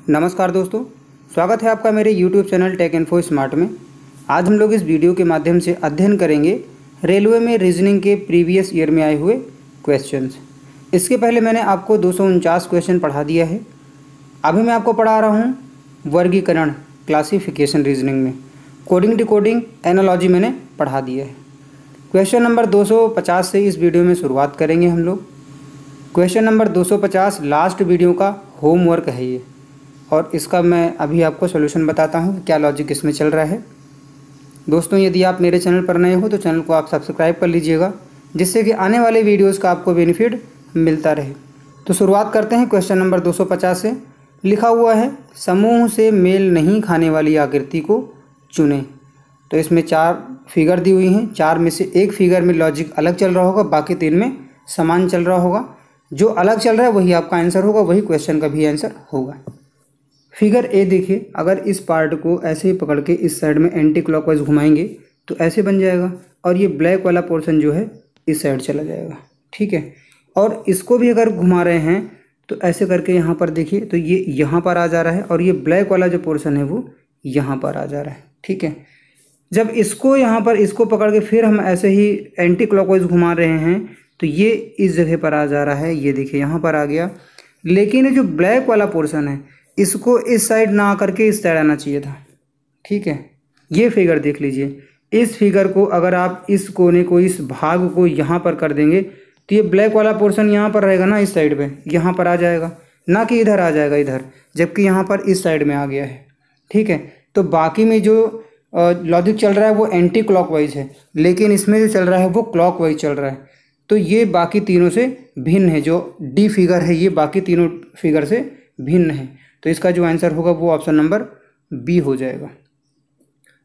नमस्कार दोस्तों, स्वागत है आपका मेरे YouTube channel take info smart में। आज हम लोग इस वीडियो के माध्यम से अध्ययन करेंगे रेलवे में रीजनिंग के प्रीवियस ईयर में आए हुए क्वेश्चंस। इसके पहले मैंने आपको 249 क्वेश्चन पढ़ा दिया है। अभी मैं आपको पढ़ा रहा हूँ वर्गीकरण क्लासिफिकेशन रीजनिंग में। कोडिंग डिकोडिंग एनालॉजी मैंने पढ़ा दिया है। क्वेश्चन नंबर 250 से इस वीडियो में शुरुआत करेंगे हम लोग। क्वेश्चन नंबर 250 लास्ट वीडियो का होमवर्क है ये, और इसका मैं अभी आपको सॉल्यूशन बताता हूँ कि क्या लॉजिक इसमें चल रहा है। दोस्तों, यदि आप मेरे चैनल पर नए हो तो चैनल को आप सब्सक्राइब कर लीजिएगा, जिससे कि आने वाले वीडियोस का आपको बेनिफिट मिलता रहे। तो शुरुआत करते हैं क्वेश्चन नंबर 250 से। लिखा हुआ है समूह से मेल नहीं खाने वाली आकृति को चुनें। तो इसमें 4 फिगर दी हुई हैं। 4 में से एक फिगर में लॉजिक अलग चल रहा होगा, बाकी 3 में समान चल रहा होगा। जो अलग चल रहा है वही आपका आंसर होगा, वही क्वेश्चन का भी आंसर होगा। फिगर ए देखिए, अगर इस पार्ट को ऐसे ही पकड़ के इस साइड में एंटी क्लॉकवाइज घुमाएंगे तो ऐसे बन जाएगा, और ये ब्लैक वाला पोर्शन जो है इस साइड चला जाएगा। ठीक है, और इसको भी अगर घुमा रहे हैं तो ऐसे करके यहाँ पर देखिए, तो ये यहाँ पर आ जा रहा है, और ये ब्लैक वाला जो पोर्शन है वो यहाँ पर आ जा रहा है। ठीक है, जब इसको यहाँ पर इसको पकड़ के फिर हम ऐसे ही एंटी क्लॉकवाइज घुमा रहे हैं तो ये इस जगह पर आ जा रहा है। ये देखिए यहाँ पर आ गया, लेकिन ये जो ब्लैक वाला पोर्शन है इसको इस साइड ना आकर के इस साइड आना चाहिए था। ठीक है, ये फिगर देख लीजिए। इस फिगर को अगर आप इस कोने को, इस भाग को यहाँ पर कर देंगे तो ये ब्लैक वाला पोर्शन यहाँ पर रहेगा ना, इस साइड पे यहाँ पर आ जाएगा, ना कि इधर आ जाएगा इधर, जबकि यहाँ पर इस साइड में आ गया है। ठीक है, तो बाकी में जो लॉजिक चल रहा है वो एंटी क्लॉकवाइज है, लेकिन इसमें जो चल रहा है वो क्लॉकवाइज चल रहा है। तो ये बाकी तीनों से भिन्न है। जो डी फिगर है ये बाकी तीनों फिगर से भिन्न है। तो इसका जो आंसर होगा वो ऑप्शन नंबर बी हो जाएगा।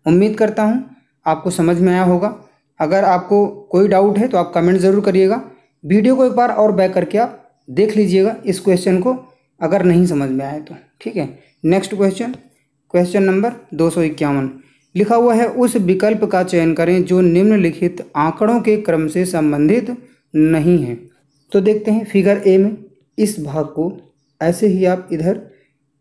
उम्मीद करता हूँ आपको समझ में आया होगा। अगर आपको कोई डाउट है तो आप कमेंट ज़रूर करिएगा। वीडियो को एक बार और बैक करके आप देख लीजिएगा इस क्वेश्चन को, अगर नहीं समझ में आए तो। ठीक है, नेक्स्ट क्वेश्चन, क्वेश्चन नंबर 251। लिखा हुआ है उस विकल्प का चयन करें जो निम्नलिखित आंकड़ों के क्रम से संबंधित नहीं है। तो देखते हैं फिगर ए में इस भाग को ऐसे ही आप इधर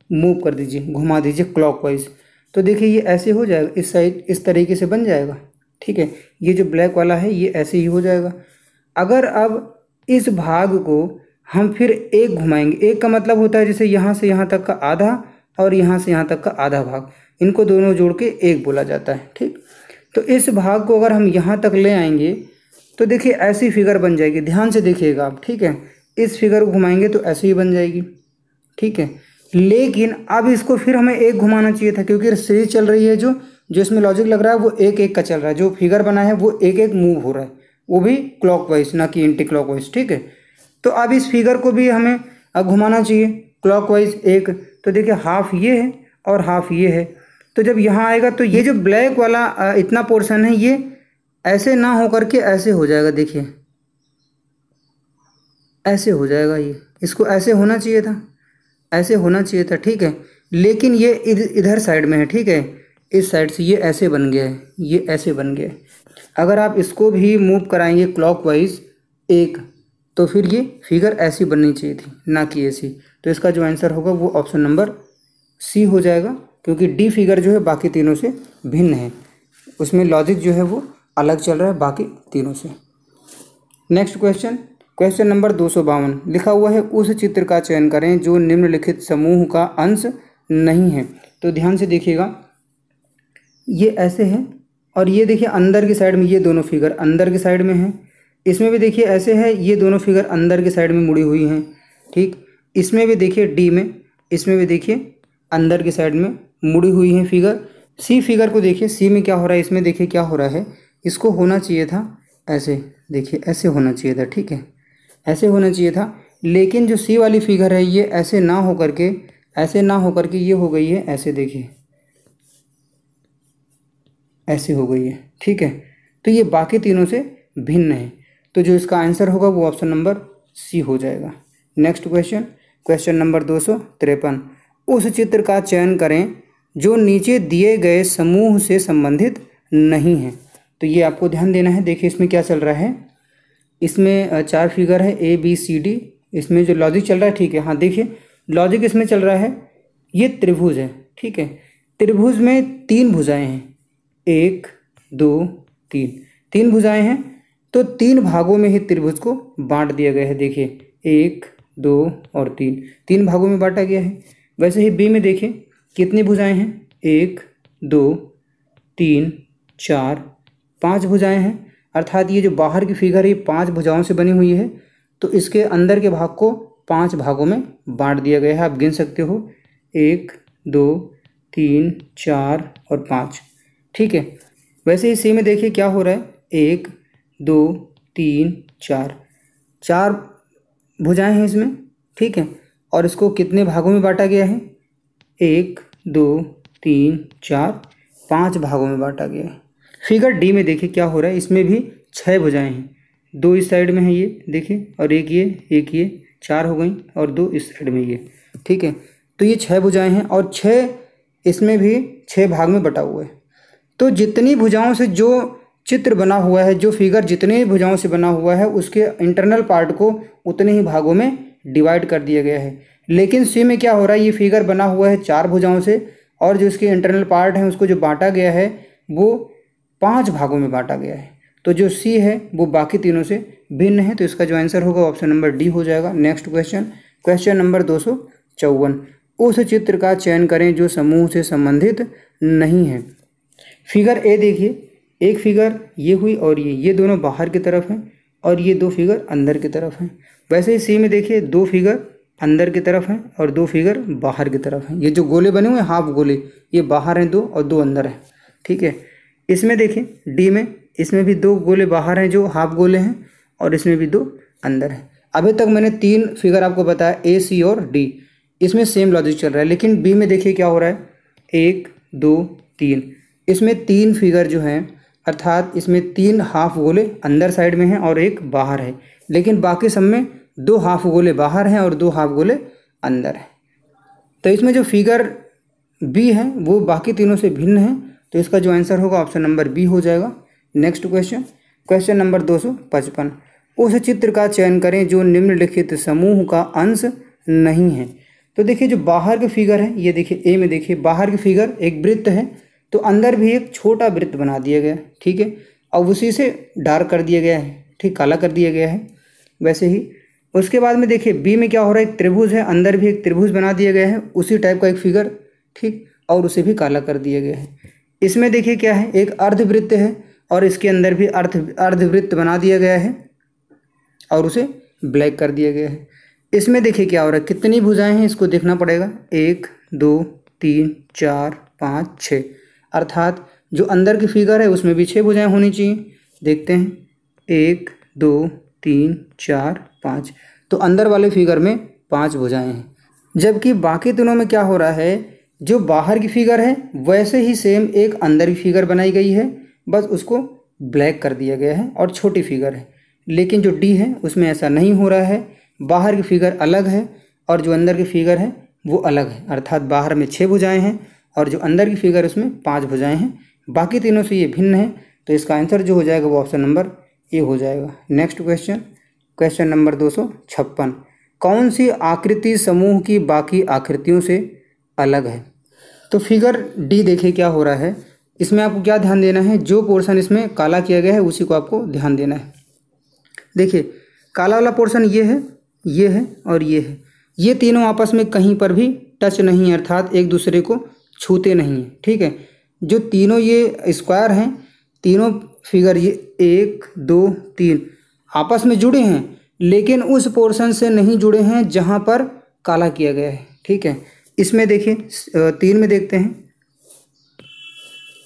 मूव कर दीजिए, घुमा दीजिए क्लॉकवाइज। तो देखिए ये ऐसे हो जाएगा, इस साइड इस तरीके से बन जाएगा। ठीक है, ये जो ब्लैक वाला है ये ऐसे ही हो जाएगा। अगर अब इस भाग को हम फिर एक घुमाएंगे, एक का मतलब होता है जैसे यहाँ से यहाँ तक का आधा और यहाँ से यहाँ तक का आधा भाग, इनको दोनों जोड़ के एक बोला जाता है। ठीक, तो इस भाग को अगर हम यहाँ तक ले आएंगे तो देखिए ऐसी फिगर बन जाएगी। ध्यान से देखिएगा आप। ठीक है, इस फिगर को घुमाएंगे तो ऐसे ही बन जाएगी। ठीक है, लेकिन अब इसको फिर हमें एक घुमाना चाहिए था, क्योंकि सीरीज चल रही है। जो इसमें लॉजिक लग रहा है वो एक एक का चल रहा है। जो फिगर बना है वो एक एक मूव हो रहा है, वो भी क्लॉकवाइज, ना कि एंटी क्लॉकवाइज। ठीक है, तो अब इस फिगर को भी हमें घुमाना चाहिए क्लॉकवाइज एक। तो देखिए हाफ ये है और हाफ ये है। तो जब यहाँ आएगा तो ये जो ब्लैक वाला इतना पोर्शन है ये ऐसे ना हो करके ऐसे हो जाएगा। देखिए ऐसे हो जाएगा, ये इसको ऐसे होना चाहिए था, ऐसे होना चाहिए था। ठीक है, लेकिन ये इधर साइड में है। ठीक है, इस साइड से ये ऐसे बन गया है, ये ऐसे बन गया है। अगर आप इसको भी मूव कराएंगे क्लॉकवाइज एक, तो फिर ये फिगर ऐसी बननी चाहिए थी, ना कि ऐसी। तो इसका जो आंसर होगा वो ऑप्शन नंबर सी हो जाएगा, क्योंकि डी फिगर जो है बाकी तीनों से भिन्न है। उसमें लॉजिक जो है वो अलग चल रहा है बाकी तीनों से। Next question, question number 252। लिखा हुआ है उस चित्र का चयन करें जो निम्नलिखित समूह का अंश नहीं है। तो ध्यान से देखिएगा, ये ऐसे है, और ये देखिए अंदर की साइड में ये दोनों फिगर अंदर की साइड में है। इसमें भी देखिए ऐसे है, ये दोनों फिगर अंदर की साइड में मुड़ी हुई हैं। ठीक, इसमें भी देखिए डी में, इसमें भी देखिए अंदर की साइड में मुड़ी हुई हैं फिगर। सी फिगर को देखिए, सी में क्या हो रहा है, इसमें देखिए क्या हो रहा है। इसको होना चाहिए था ऐसे, देखिए ऐसे होना चाहिए था। ठीक है, ऐसे होना चाहिए था, लेकिन जो सी वाली फिगर है ये ऐसे ना हो करके, ऐसे ना हो करके ये हो गई है ऐसे। देखिए ऐसे हो गई है। ठीक है, तो ये बाकी तीनों से भिन्न है। तो जो इसका आंसर होगा वो ऑप्शन नंबर सी हो जाएगा। Next question, question number 253। उस चित्र का चयन करें जो नीचे दिए गए समूह से संबंधित नहीं है। तो ये आपको ध्यान देना है। देखिए इसमें क्या चल रहा है, इसमें 4 फिगर है A B C D। इसमें जो लॉजिक चल रहा है, ठीक है, हाँ देखिए लॉजिक इसमें चल रहा है ये त्रिभुज है, ठीक है। त्रिभुज में 3 भुजाएं हैं, 1 2 3, 3 भुजाएं हैं। तो 3 भागों में ही त्रिभुज को बांट दिया गया है। देखिए 1 2 और 3, 3 भागों में बांटा गया है। वैसे ही बी में देखिए कितनी भुजाएं हैं, 1 2 3 4 5 भुजाएं हैं। अर्थात ये जो बाहर की फिगर है ये 5 भुजाओं से बनी हुई है। तो इसके अंदर के भाग को 5 भागों में बांट दिया गया है। आप गिन सकते हो 1 2 3 4 और 5, ठीक है। वैसे ही सी में देखिए क्या हो रहा है, 1 2 3 4, 4 भुजाएं हैं इसमें, ठीक है। और इसको कितने भागों में बांटा गया है, 1 2 3 4 5 भागों में बांटा गया है। फिगर डी में देखिए क्या हो रहा है, इसमें भी 6 भुजाएं हैं। 2 इस साइड में है ये देखिए, और एक ये 4 हो गई, और 2 इस साइड में ये, ठीक है। तो ये 6 भुजाएं हैं और 6 इसमें भी 6 भाग में बटा हुआ है। तो जितनी भुजाओं से जो चित्र बना हुआ है, जो फिगर जितने भुजाओं से बना हुआ है, उसके इंटरनल पार्ट को उतने ही भागों में डिवाइड कर दिया गया है। लेकिन सी में क्या हो रहा है, ये फिगर बना हुआ है 4 भुजाओं से, और जो इसके इंटरनल पार्ट है उसको जो बांटा गया है वो 5 भागों में बांटा गया है। तो जो सी है वो बाकी तीनों से भिन्न है। तो इसका जो आंसर होगा ऑप्शन नंबर डी हो जाएगा। नेक्स्ट क्वेश्चन, क्वेश्चन नंबर 254, उस चित्र का चयन करें जो समूह से संबंधित नहीं है। फिगर ए देखिए, एक फिगर ये हुई और ये दोनों बाहर की तरफ हैं, और ये 2 फिगर अंदर की तरफ हैं। वैसे ही सी में देखिए 2 फिगर अंदर की तरफ हैं और 2 फिगर बाहर की तरफ हैं। ये जो गोले बने हुए हैं हाफ गोले, ये बाहर हैं 2 और 2 अंदर हैं, ठीक है। इसमें देखिए डी में, इसमें भी 2 गोले बाहर हैं जो हाफ गोले हैं, और इसमें भी 2 अंदर हैं। अभी तक मैंने 3 फिगर आपको बताया, ए सी और डी, इसमें सेम लॉजिक चल रहा है। लेकिन बी में देखिए क्या हो रहा है, 1 2 3, इसमें 3 फिगर जो हैं, अर्थात इसमें 3 हाफ गोले अंदर साइड में हैं और एक बाहर है। लेकिन बाकी सब में 2 हाफ गोले बाहर हैं और 2 हाफ गोले अंदर हैं। तो इसमें जो फिगर बी है वो बाकी तीनों से भिन्न है। तो इसका जो आंसर होगा ऑप्शन नंबर बी हो जाएगा। नेक्स्ट क्वेश्चन, क्वेश्चन नंबर 255, उस चित्र का चयन करें जो निम्नलिखित समूह का अंश नहीं है। तो देखिए जो बाहर की फिगर है, ये देखिए ए में देखिए बाहर की फिगर एक वृत्त है, तो अंदर भी एक छोटा वृत्त बना दिया गया, ठीक है। और उसी से डार्क कर दिया गया है, ठीक, काला कर दिया गया है। वैसे ही उसके बाद में देखिए बी में क्या हो रहा है, एक त्रिभुज है, अंदर भी एक त्रिभुज बना दिया गया है, उसी टाइप का एक फिगर, ठीक, और उसे भी काला कर दिया गया है। इसमें देखिए क्या है, एक अर्धवृत्त है और इसके अंदर भी अर्धवृत्त बना दिया गया है और उसे ब्लैक कर दिया गया है। इसमें देखिए क्या हो रहा है, कितनी भुजाएं हैं इसको देखना पड़ेगा, 1 2 3 4 5 6, अर्थात जो अंदर की फिगर है उसमें भी 6 भुजाएं होनी चाहिए। देखते हैं 1 2 3 4 5, तो अंदर वाले फिगर में 5 भुजाएं हैं। जबकि बाकी तीनों में क्या हो रहा है, जो बाहर की फिगर है वैसे ही सेम एक अंदर की फिगर बनाई गई है, बस उसको ब्लैक कर दिया गया है और छोटी फिगर है। लेकिन जो डी है उसमें ऐसा नहीं हो रहा है, बाहर की फिगर अलग है और जो अंदर की फिगर है वो अलग है। अर्थात बाहर में 6 भुजाएं हैं और जो अंदर की फिगर उसमें 5 भुजाएं हैं। बाकी तीनों से ये भिन्न है। तो इसका आंसर जो हो जाएगा वो ऑप्शन नंबर ए हो जाएगा। नेक्स्ट क्वेश्चन, क्वेश्चन नंबर 256, कौन सी आकृति समूह की बाकी आकृतियों से अलग है। तो फिगर डी देखिए क्या हो रहा है, इसमें आपको क्या ध्यान देना है, जो पोर्शन इसमें काला किया गया है उसी को आपको ध्यान देना है। देखिए काला वाला पोर्शन ये है और ये है, ये तीनों आपस में कहीं पर भी टच नहीं है, अर्थात एक दूसरे को छूते नहीं हैं, ठीक है। जो तीनों ये स्क्वायर हैं, तीनों फिगर ये 1 2 3 आपस में जुड़े हैं, लेकिन उस पोर्शन से नहीं जुड़े हैं जहाँ पर काला किया गया है, ठीक है। इसमें देखिए 3 में देखते हैं,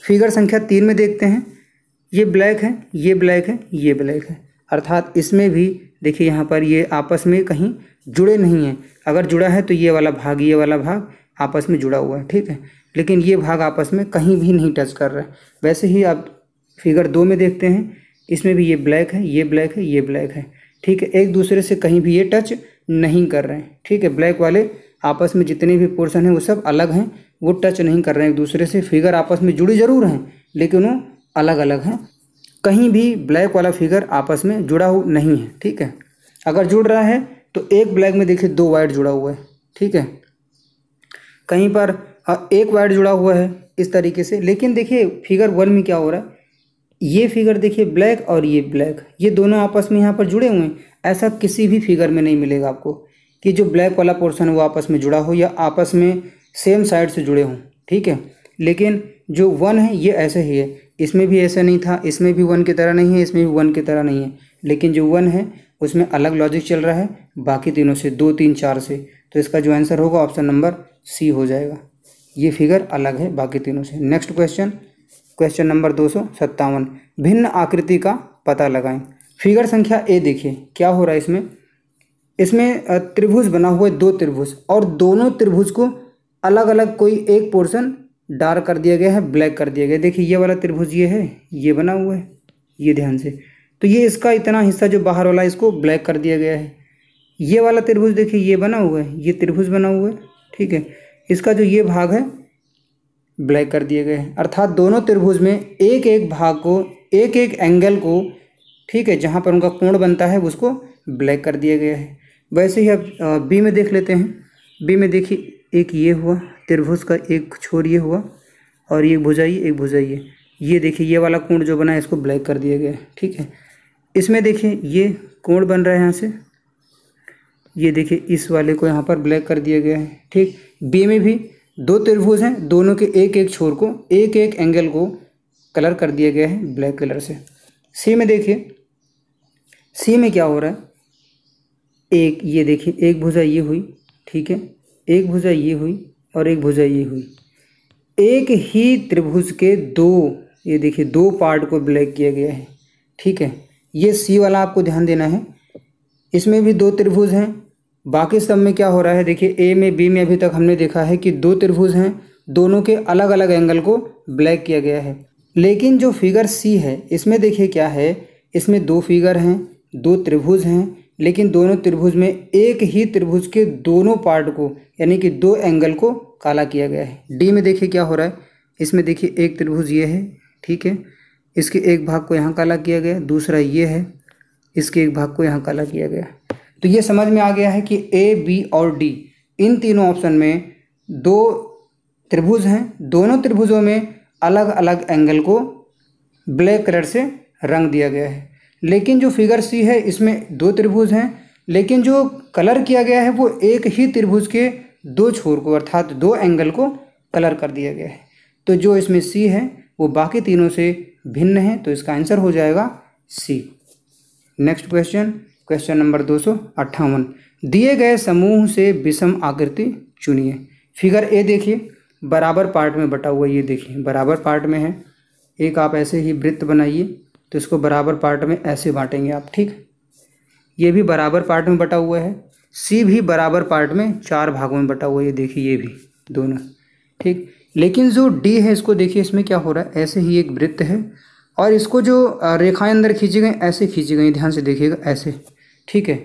फिगर संख्या 3 में देखते हैं, ये ब्लैक है, ये ब्लैक है, ये ब्लैक है, अर्थात इसमें भी देखिए यहाँ पर ये आपस में कहीं जुड़े नहीं हैं। अगर जुड़ा है तो ये वाला भाग आपस में जुड़ा हुआ है, ठीक है, लेकिन ये भाग आपस में कहीं भी नहीं टच कर रहा है। वैसे ही आप फिगर 2 में देखते हैं, इसमें भी ये ब्लैक है, ये ब्लैक है, ये ब्लैक है, ठीक है, एक दूसरे से कहीं भी ये टच नहीं कर रहे हैं, ठीक है। ब्लैक वाले आपस में जितने भी पोर्शन हैं वो सब अलग हैं, वो टच नहीं कर रहे हैं एक दूसरे से। फिगर आपस में जुड़ी जरूर हैं लेकिन वो अलग अलग हैं, कहीं भी ब्लैक वाला फिगर आपस में जुड़ा हुआ नहीं है, ठीक है। अगर जुड़ रहा है तो एक ब्लैक में देखिए 2 वाइट जुड़ा हुआ है, ठीक है। कहीं पर एक वायर जुड़ा हुआ है इस तरीके से। लेकिन देखिए फिगर 1 में क्या हो रहा है, ये फिगर देखिए ब्लैक और ये ब्लैक, ये दोनों आपस में यहाँ पर जुड़े हुए हैं। ऐसा किसी भी फिगर में नहीं मिलेगा आपको कि जो ब्लैक वाला पोर्शन है वो आपस में जुड़ा हो या आपस में सेम साइड से जुड़े हों, ठीक है। लेकिन जो 1 है ये ऐसे ही है, इसमें भी ऐसा नहीं था, इसमें भी 1 की तरह नहीं है, इसमें भी 1 की तरह नहीं है। लेकिन जो 1 है उसमें अलग लॉजिक चल रहा है बाकी तीनों से, 2 3 4 से। तो इसका जो आंसर होगा ऑप्शन नंबर सी हो जाएगा। ये फिगर अलग है बाकी तीनों से। नेक्स्ट क्वेश्चन, क्वेश्चन नंबर 257, भिन्न आकृति का पता लगाएं। फिगर संख्या ए देखिए क्या हो रहा है इसमें। इसमें त्रिभुज बना हुआ है, 2 त्रिभुज, और दोनों त्रिभुज को अलग अलग कोई एक पोर्शन डार्क कर दिया गया है, ब्लैक कर दिया गया है। देखिए ये वाला त्रिभुज ये है, ये बना हुआ है, ये ध्यान से। तो ये इसका इतना हिस्सा जो बाहर वाला इसको ब्लैक कर दिया गया है। ये वाला त्रिभुज देखिए ये बना हुआ है, ये त्रिभुज बना हुआ है, ठीक है। इसका जो ये भाग है ब्लैक कर दिए गए हैं। अर्थात दोनों त्रिभुज में एक एक भाग को, एक एक एंगल को, ठीक है, जहाँ पर उनका कोण बनता है उसको ब्लैक कर दिया गया है। वैसे ही अब बी में देख लेते हैं। बी में देखिए एक ये हुआ त्रिभुज का, एक छोर ये हुआ, और ये भुजा ये, एक भुजा ये देखिए ये वाला कोण जो बना है इसको ब्लैक कर दिया गया है, ठीक है। इसमें देखिए ये कोण बन रहा है यहाँ से, ये देखिए इस वाले को यहाँ पर ब्लैक कर दिया गया है, ठीक। बी में भी 2 त्रिभुज हैं, दोनों के एक एक छोर को, एक एक एंगल को कलर कर दिया गया है ब्लैक कलर से। सी में देखिए, सी में क्या हो रहा है, एक ये देखिए एक भुजा ये हुई, ठीक है, एक भुजा ये हुई और एक भुजा ये हुई। एक ही त्रिभुज के 2, ये देखिए 2 पार्ट को ब्लैक किया गया है, ठीक है। ये सी वाला आपको ध्यान देना है। इसमें भी 2 त्रिभुज हैं, बाकी सब में क्या हो रहा है देखिए, ए में बी में अभी तक हमने देखा है कि 2 त्रिभुज हैं, दोनों के अलग अलग एंगल को ब्लैक किया गया है। लेकिन जो फिगर सी है इसमें देखिए क्या है, इसमें 2 फिगर हैं, 2 त्रिभुज हैं, लेकिन दोनों त्रिभुज में एक ही त्रिभुज के दोनों पार्ट को, यानी कि 2 एंगल को काला किया गया है। डी में देखिए क्या हो रहा है, इसमें देखिए एक त्रिभुज ये है, ठीक है, इसके एक भाग को यहाँ काला किया गया, दूसरा ये है, इसके एक भाग को यहाँ काला किया गया। तो ये समझ में आ गया है कि ए, बी और डी इन तीनों ऑप्शन में 2 त्रिभुज हैं, दोनों त्रिभुजों में अलग अलग एंगल को ब्लैक कलर से रंग दिया गया है। लेकिन जो फिगर सी है इसमें 2 त्रिभुज हैं, लेकिन जो कलर किया गया है वो एक ही त्रिभुज के 2 छोर को, अर्थात 2 एंगल को कलर कर दिया गया है। तो जो इसमें सी है वो बाकी तीनों से भिन्न है, तो इसका आंसर हो जाएगा सी। नेक्स्ट क्वेश्चन, क्वेश्चन नंबर 258, दिए गए समूह से विषम आकृति चुनिए। फिगर ए देखिए बराबर पार्ट में बटा हुआ, ये देखिए बराबर पार्ट में है। एक आप ऐसे ही वृत्त बनाइए, तो इसको बराबर पार्ट में ऐसे बांटेंगे आप, ठीक। ये भी बराबर पार्ट में बटा हुआ है, सी भी बराबर पार्ट में 4 भागों में बटा हुआ है, ये देखिए ये भी दोनों, ठीक। लेकिन जो डी है इसको देखिए, इसमें क्या हो रहा है, ऐसे ही एक वृत्त है और इसको जो रेखाएं अंदर खींची गई ऐसे खींची गई, ध्यान से देखिएगा ऐसे, ठीक है,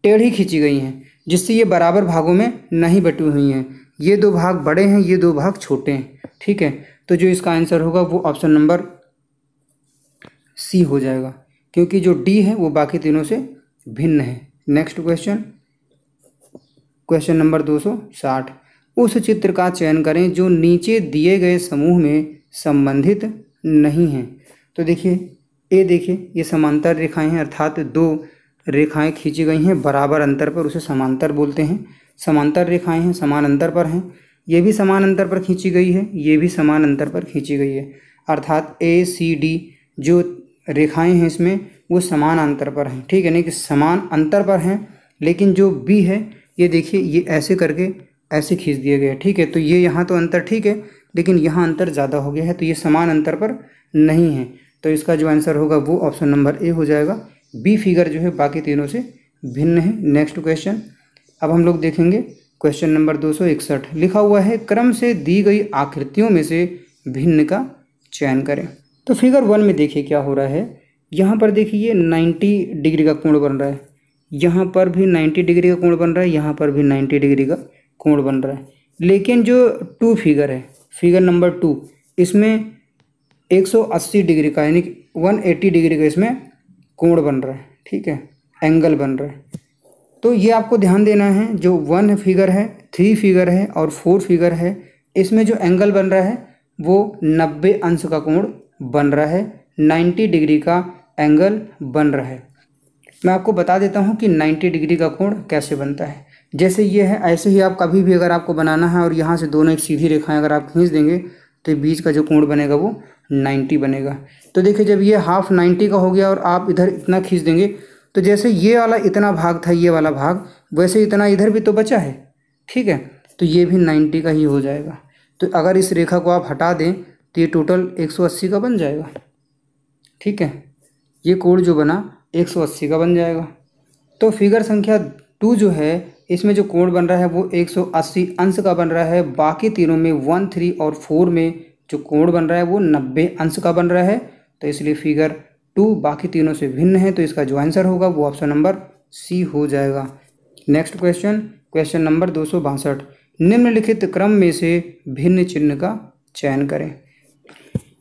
टेढ़ी खींची गई हैं, जिससे ये बराबर भागों में नहीं बटी हुई हैं। ये 2 भाग बड़े हैं, ये 2 भाग छोटे हैं, ठीक है। तो जो इसका आंसर होगा वो ऑप्शन नंबर सी हो जाएगा, क्योंकि जो डी है वो बाकी तीनों से भिन्न है। नेक्स्ट क्वेश्चन, क्वेश्चन नंबर 260, उस चित्र का चयन करें जो नीचे दिए गए समूह में संबंधित नहीं हैं। तो देखिए ए देखिए ये समांतर रेखाएं हैं, अर्थात 2 रेखाएं खींची गई हैं बराबर अंतर पर, उसे समांतर बोलते हैं। समांतर रेखाएं हैं, समान अंतर पर हैं। ये भी समान अंतर पर खींची गई है, ये भी समान अंतर पर खींची गई है, अर्थात ए सी डी जो रेखाएं हैं इसमें वो समान अंतर पर हैं, ठीक है, नहीं कि समान अंतर पर हैं। लेकिन जो बी है ये देखिए ये ऐसे करके ऐसे खींच दिए गए, ठीक है। तो ये यहाँ तो अंतर ठीक है, लेकिन यहाँ अंतर ज़्यादा हो गया है, तो ये समान अंतर पर नहीं है। तो इसका जो आंसर होगा वो ऑप्शन नंबर ए हो जाएगा। बी फिगर जो है बाकी तीनों से भिन्न है। नेक्स्ट क्वेश्चन, अब हम लोग देखेंगे क्वेश्चन नंबर 261, लिखा हुआ है क्रम से दी गई आकृतियों में से भिन्न का चयन करें। तो फिगर 1 में देखिए क्या हो रहा है, यहाँ पर देखिए ये 90 डिग्री का कोण बन रहा है, यहाँ पर भी 90 डिग्री का कोण बन रहा है, यहाँ पर भी 90 डिग्री का कोण बन रहा है। लेकिन जो 2 फिगर है, फिगर नंबर 2, इसमें 180 डिग्री का यानी 180 डिग्री का इसमें कोण बन रहा है, ठीक है, एंगल बन रहा है। तो ये आपको ध्यान देना है, जो 1 फिगर है, 3 फिगर है और 4 फिगर है, इसमें जो एंगल बन रहा है वो 90 अंश का कोण बन रहा है, 90 डिग्री का एंगल बन रहा है। मैं आपको बता देता हूँ कि 90 डिग्री का कोण कैसे बनता है। जैसे ये है, ऐसे ही आप कभी भी अगर आपको बनाना है और यहाँ से दोनों एक सीधी रेखाएं अगर आप खींच देंगे तो बीच का जो कोण बनेगा वो 90 बनेगा। तो देखिए जब ये हाफ 90 का हो गया और आप इधर इतना खींच देंगे तो जैसे ये वाला इतना भाग था, ये वाला भाग, वैसे इतना इधर भी तो बचा है, ठीक है, तो ये भी 90 का ही हो जाएगा। तो अगर इस रेखा को आप हटा दें तो ये टोटल 180 का बन जाएगा, ठीक है, ये कोण जो बना 180 का बन जाएगा। तो फिगर संख्या 2 जो है इसमें जो कोण बन रहा है वो 180 अंश का बन रहा है। बाकी तीनों में 1, 3 और 4 में जो कोण बन रहा है वो 90 अंश का बन रहा है। तो इसलिए फिगर 2 बाकी तीनों से भिन्न है, तो इसका जो आंसर होगा वो ऑप्शन नंबर सी हो जाएगा। नेक्स्ट क्वेश्चन, क्वेश्चन नंबर 262, निम्नलिखित क्रम में से भिन्न चिन्ह का चयन करें।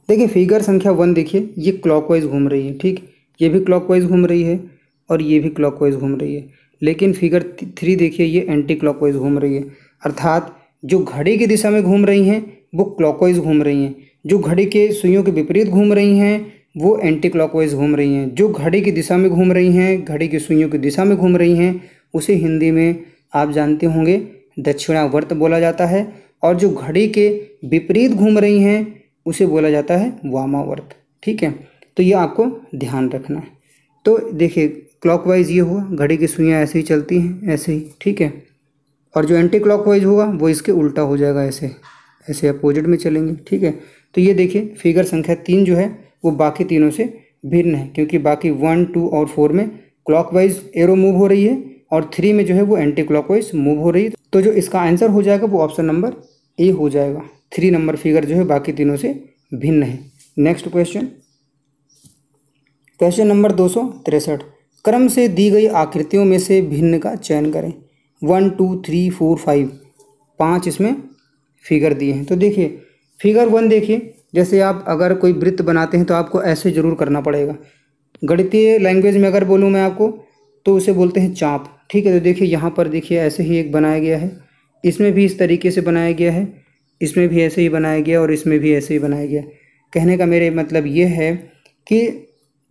देखिए फिगर संख्या 1 देखिए, ये क्लॉकवाइज घूम रही है, ठीक, ये भी क्लॉकवाइज घूम रही है और ये भी क्लॉकवाइज घूम रही है। लेकिन फिगर 3 देखिए, ये एंटी क्लॉकवाइज घूम रही है, अर्थात जो घड़ी की दिशा में घूम रही हैं वो क्लॉकवाइज घूम रही हैं, जो घड़ी के सुइयों के विपरीत घूम रही हैं वो एंटी क्लॉकवाइज घूम रही हैं। जो घड़ी की दिशा में घूम रही हैं, घड़ी की सुइयों की दिशा में घूम रही हैं, उसे हिंदी में आप जानते होंगे दक्षिणावर्त बोला जाता है, और जो घड़ी के विपरीत घूम रही हैं उसे बोला जाता है वामावर्त, ठीक है। तो ये आपको ध्यान रखना है। तो देखिए क्लॉकवाइज ये हुआ, घड़ी की सुइयाँ ऐसे ही चलती हैं, ऐसे ही, ठीक है, और जो एंटी क्लॉकवाइज होगा वो इसके उल्टा हो जाएगा, ऐसे ऐसे अपोजिट में चलेंगे, ठीक है। तो ये देखिए फिगर संख्या 3 जो है वो बाकी तीनों से भिन्न है, क्योंकि बाकी 1, 2 और 4 में क्लॉकवाइज एरो मूव हो रही है और 3 में जो है वो एंटी क्लॉकवाइज मूव हो रही है। तो जो इसका आंसर हो जाएगा वो ऑप्शन नंबर ए हो जाएगा। 3 नंबर फिगर जो है बाकी तीनों से भिन्न है। नेक्स्ट क्वेश्चन, क्वेश्चन नंबर 263, क्रम से दी गई आकृतियों में से भिन्न का चयन करें। 1, 2, 3, 4, 5, 5 इसमें फिगर दिए हैं। तो देखिए फिगर 1 देखिए, जैसे आप अगर कोई वृत्त बनाते हैं तो आपको ऐसे ज़रूर करना पड़ेगा। गणितीय लैंग्वेज में अगर बोलूँ मैं आपको तो उसे बोलते हैं चाप, ठीक है। तो देखिए यहाँ पर देखिए ऐसे ही एक बनाया गया है, इसमें भी इस तरीके से बनाया गया है, इसमें भी ऐसे ही बनाया गया और इसमें भी ऐसे ही बनाया गया। कहने का मेरे मतलब ये है कि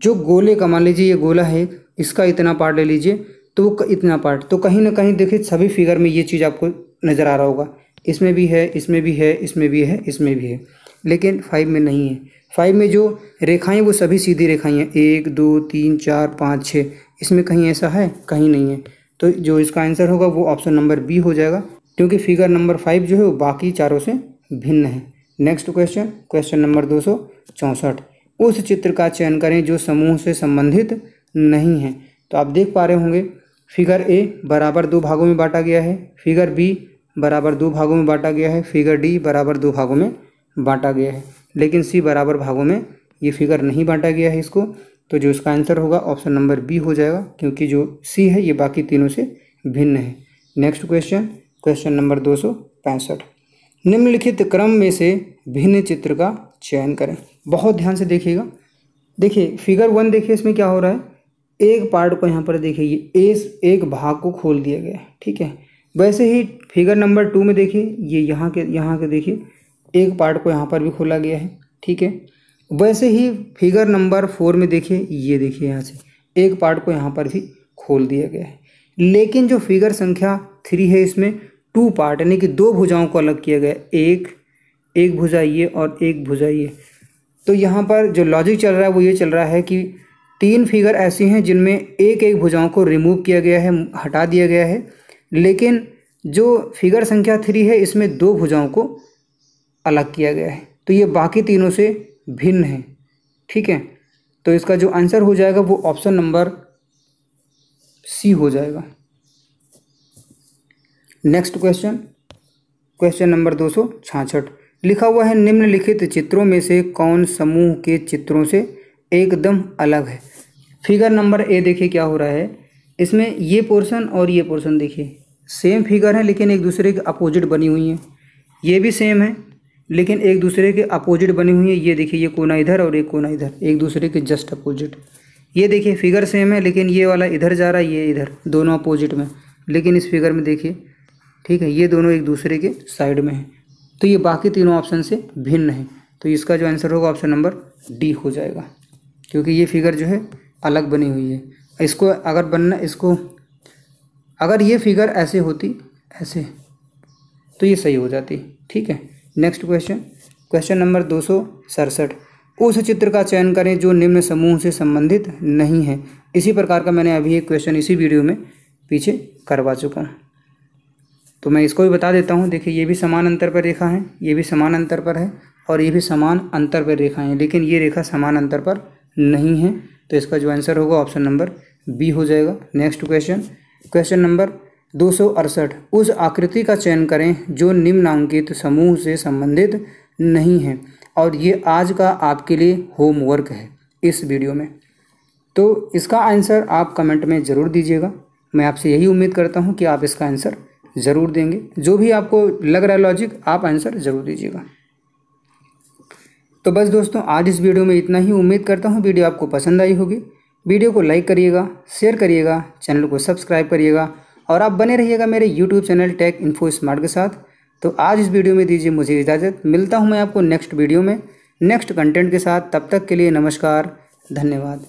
जो गोले का, मान लीजिए ये गोला है, इसका इतना पार्ट ले लीजिए तो इतना पार्ट, तो कहीं ना कहीं देखिए सभी फिगर में ये चीज़ आपको नज़र आ रहा होगा, इसमें भी है, इसमें भी है, इसमें भी है, इसमें भी है, लेकिन 5 में नहीं है। 5 में जो रेखाएं वो सभी सीधी रेखाएं हैं, 1, 2, 3, 4, 5, 6, इसमें कहीं ऐसा है, कहीं नहीं है। तो जो इसका आंसर होगा वो ऑप्शन नंबर बी हो जाएगा, क्योंकि फिगर नंबर 5 जो है वो बाकी चारों से भिन्न है। नेक्स्ट क्वेश्चन, क्वेश्चन नंबर 264, उस चित्र का चयन करें जो समूह से संबंधित नहीं है। तो आप देख पा रहे होंगे फिगर ए बराबर 2 भागों में बांटा गया है, फिगर बी बराबर 2 भागों में बांटा गया है, फिगर डी बराबर 2 भागों में बांटा गया है, लेकिन सी बराबर भागों में ये फिगर नहीं बांटा गया है इसको। तो जो इसका आंसर होगा ऑप्शन नंबर बी हो जाएगा, क्योंकि जो सी है ये बाकी तीनों से भिन्न है। नेक्स्ट क्वेश्चन, क्वेश्चन नंबर 265, निम्नलिखित क्रम में से भिन्न चित्र का चयन करें। बहुत ध्यान से देखिएगा। देखिए फिगर 1 देखिए, इसमें क्या हो रहा है, एक पार्ट को यहाँ पर देखिए ये एक भाग को खोल दिया गया है, ठीक है। वैसे ही फिगर नंबर 2 में देखिए ये यहाँ के देखिए एक पार्ट को यहाँ पर भी खोला गया है, ठीक है। वैसे ही फिगर नंबर 4 में देखिए, ये देखिए यहाँ से एक पार्ट को यहाँ पर भी खोल दिया गया है। लेकिन जो फिगर संख्या 3 है इसमें 2 पार्ट यानी कि 2 भुजाओं को अलग किया गया, एक भुजा ये और एक भुजा ये। तो यहाँ पर जो लॉजिक चल रहा है वो ये चल रहा है कि 3 फिगर ऐसी हैं जिनमें एक भुजाओं को रिमूव किया गया है, हटा दिया गया है, लेकिन जो फिगर संख्या 3 है इसमें 2 भुजाओं को अलग किया गया है। तो ये बाकी तीनों से भिन्न है, ठीक है। तो इसका जो आंसर हो जाएगा वो ऑप्शन नंबर सी हो जाएगा। नेक्स्ट क्वेश्चन, क्वेश्चन नंबर 266, लिखा हुआ है निम्नलिखित चित्रों में से कौन समूह के चित्रों से एकदम अलग है। फिगर नंबर ए देखिए क्या हो रहा है, इसमें ये पोर्शन और ये पोर्शन देखिए सेम फिगर है लेकिन एक दूसरे के अपोजिट बनी हुई हैं। ये भी सेम है लेकिन एक दूसरे के अपोजिट बनी हुई है। ये देखिए ये कोना इधर और एक कोना इधर, एक दूसरे के जस्ट अपोजिट। ये देखिए फिगर सेम है, लेकिन ये वाला इधर जा रहा है, ये इधर, दोनों अपोजिट में। लेकिन इस फिगर में देखिए, ठीक है, ये दोनों एक दूसरे के साइड में हैं, तो ये बाकी तीनों ऑप्शन से भिन्न है। तो इसका जो आंसर होगा ऑप्शन नंबर डी हो जाएगा, क्योंकि ये फिगर जो है अलग बनी हुई है। इसको अगर ये फिगर ऐसे होती, ऐसे, तो ये सही हो जाती। ठीक है, नेक्स्ट क्वेश्चन नंबर 267। उस चित्र का चयन करें जो निम्न समूह से संबंधित नहीं है। इसी प्रकार का मैंने अभी एक क्वेश्चन इसी वीडियो में पीछे करवा चुका हूँ, तो मैं इसको भी बता देता हूँ। देखिए, ये भी समान अंतर पर रेखा है, ये भी समान अंतर पर है, और ये भी समान अंतर पर रेखा है, लेकिन ये रेखा समान अंतर पर नहीं है। तो इसका जो आंसर होगा ऑप्शन नंबर बी हो जाएगा। Next question number 268। उस आकृति का चयन करें जो निम्नांकित समूह से संबंधित नहीं है, और ये आज का आपके लिए होमवर्क है इस वीडियो में। तो इसका आंसर आप कमेंट में ज़रूर दीजिएगा। मैं आपसे यही उम्मीद करता हूँ कि आप इसका आंसर ज़रूर देंगे। जो भी आपको लग रहा है लॉजिक, आप आंसर ज़रूर दीजिएगा। तो बस दोस्तों, आज इस वीडियो में इतना ही। उम्मीद करता हूँ वीडियो आपको पसंद आई होगी। वीडियो को लाइक करिएगा, शेयर करिएगा, चैनल को सब्सक्राइब करिएगा, और आप बने रहिएगा मेरे YouTube channel take info smart के साथ। तो आज इस वीडियो में दीजिए मुझे इजाज़त। मिलता हूँ मैं आपको नेक्स्ट वीडियो में नेक्स्ट कंटेंट के साथ। तब तक के लिए नमस्कार, धन्यवाद।